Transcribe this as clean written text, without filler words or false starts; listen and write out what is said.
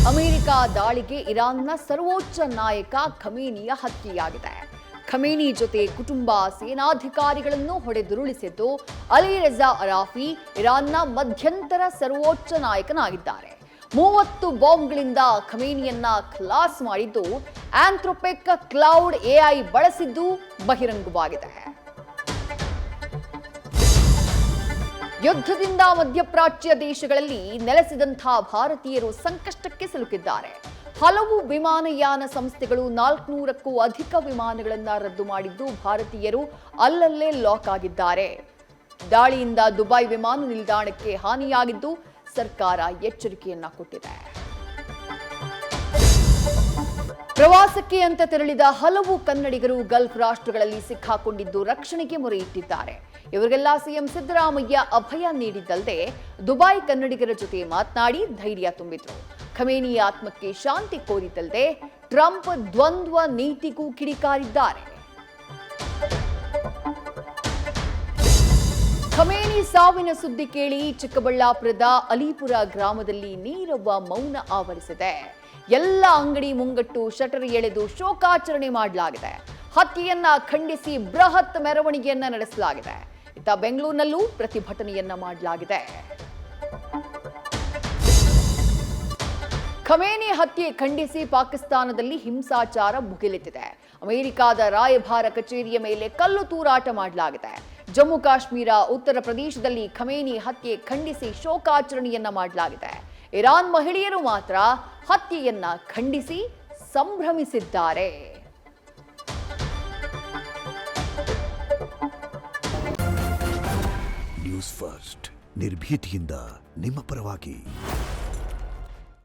America ದಾಳಿಗೆ ಇರಾನ್ನ ಸರ್ವೋಚ್ಚ ನಾಯಕ ಖಮೇನಿಯ ಹತ್ಯೆಯಾಗಿದೆ. ಖಮೇನಿ ಜೊತೆ ಕುಟುಂಬ ಸೇನಾಧಿಕಾರಿಗಳನ್ನು ಹೊಡೆದುರುಳಿಸಿದ್ದು ಅಲಿ ರೆಜಾ ಅರಾಫಿ ಇರಾನ್ನ ಮಧ್ಯಂತರ ಸರ್ವೋಚ್ಚ ನಾಯಕನಾಗಿದ್ದಾರೆ. 30 ಬಾಂಬ್ಗಳಿಂದ ಖಮೇನಿಯನ್ನ ಖಲಾಸ್ ಮಾಡಿದ್ದು ಆಂಥ್ರೊಪಿಕ್ ಕ್ಲೌಡ್ ಎಐ ಬಳಸಿದ್ದು ಬಹಿರಂಗವಾಗಿದೆ. ಯುದ್ಧದಿಂದ ಮಧ್ಯಪ್ರಾಚ್ಯ ದೇಶಗಳಲ್ಲಿ ನೆಲೆಸಿದಂತಹ ಭಾರತೀಯರು ಸಂಕಷ್ಟಕ್ಕೆ ಸಿಲುಕಿದ್ದಾರೆ. ಹಲವು ವಿಮಾನಯಾನ ಸಂಸ್ಥೆಗಳು 400ಕ್ಕೂ ಅಧಿಕ ವಿಮಾನಗಳನ್ನು ರದ್ದು ಮಾಡಿದ್ದು ಭಾರತೀಯರು ಅಲ್ಲಲ್ಲೇ ಲಾಕ್ ಆಗಿದ್ದಾರೆ. ದಾಳಿಯಿಂದ ದುಬೈ ವಿಮಾನ ನಿಲ್ದಾಣಕ್ಕೆ ಹಾನಿಯಾಗಿದ್ದು ಸರ್ಕಾರ ಎಚ್ಚರಿಕೆಯನ್ನ ಕೊಟ್ಟಿದೆ. ಪ್ರವಾಸಕ್ಕೆ ಅಂತ ತೆರಳಿದ ಹಲವು ಕನ್ನಡಿಗರು ಗಲ್ಫ್ ರಾಷ್ಟ್ರಗಳಲ್ಲಿ ಸಿಕ್ಕಾಕೊಂಡಿದ್ದು ರಕ್ಷಣೆಗೆ ಮೊರೆ ಇಟ್ಟಿದ್ದಾರೆ. ಇವರಿಗೆಲ್ಲ ಸಿಎಂ ಸಿದ್ದರಾಮಯ್ಯ ಅಭಯ ನೀಡಿದ್ದಲ್ಲದೆ ದುಬೈ ಕನ್ನಡಿಗರ ಜೊತೆ ಮಾತನಾಡಿ ಧೈರ್ಯ ತುಂಬಿದ್ರು. ಖಮೇನಿ ಆತ್ಮಕ್ಕೆ ಶಾಂತಿ ಕೋರಿದ್ದಲ್ಲದೆ ಟ್ರಂಪ್ ದ್ವಂದ್ವ ನೀತಿಗೂ ಕಿಡಿಕಾರಿದ್ದಾರೆ. ಖಮೇನಿ ಸಾವಿನ ಸುದ್ದಿ ಕೇಳಿ ಚಿಕ್ಕಬಳ್ಳಾಪುರದ ಅಲಿಪುರ ಗ್ರಾಮದಲ್ಲಿ ನೀರವ ಮೌನ ಆವರಿಸಿದೆ. ಎಲ್ಲ ಅಂಗಡಿ ಮುಂಗಟ್ಟು ಶಟರ್ ಎಳೆದು ಶೋಕಾಚರಣೆ ಮಾಡಲಾಗಿದೆ. ಹತ್ಯೆಯನ್ನ ಖಂಡಿಸಿ ಬೃಹತ್ ಮೆರವಣಿಗೆಯನ್ನ ನಡೆಸಲಾಗಿದೆ. ಇತ್ತ ಬೆಂಗಳೂರಿನಲ್ಲೂ ಪ್ರತಿಭಟನೆಯನ್ನ ಮಾಡಲಾಗಿದೆ. ಖಮೇನಿ ಹತ್ಯೆ ಖಂಡಿಸಿ ಪಾಕಿಸ್ತಾನದಲ್ಲಿ ಹಿಂಸಾಚಾರ ಭುಗಿಲೆದ್ದಿದೆ. ಅಮೆರಿಕದ ರಾಯಭಾರ ಕಚೇರಿಯ ಮೇಲೆ ಕಲ್ಲು ತೂರಾಟ ಮಾಡಲಾಗಿದೆ. ಜಮ್ಮು ಕಾಶ್ಮೀರ, ಉತ್ತರ ಪ್ರದೇಶದಲ್ಲಿ ಖಮೇನಿ ಹತ್ಯೆ ಖಂಡಿಸಿ ಶೋಕಾಚರಣೆಯನ್ನ ಮಾಡಲಾಗಿದೆ. ಇರಾನ್ ಮಹಿಳೆಯರು ಮಾತ್ರ ಹತ್ಯೆಯನ್ನ ಖಂಡಿಸಿ ಸಂಭ್ರಮಿಸಿದ್ದಾರೆ. ನ್ಯೂಸ್ ಫಸ್ಟ್ ನಿರ್ಭೀತಿಯಿಂದ ನಿಮ್ಮ ಪರವಾಗಿ.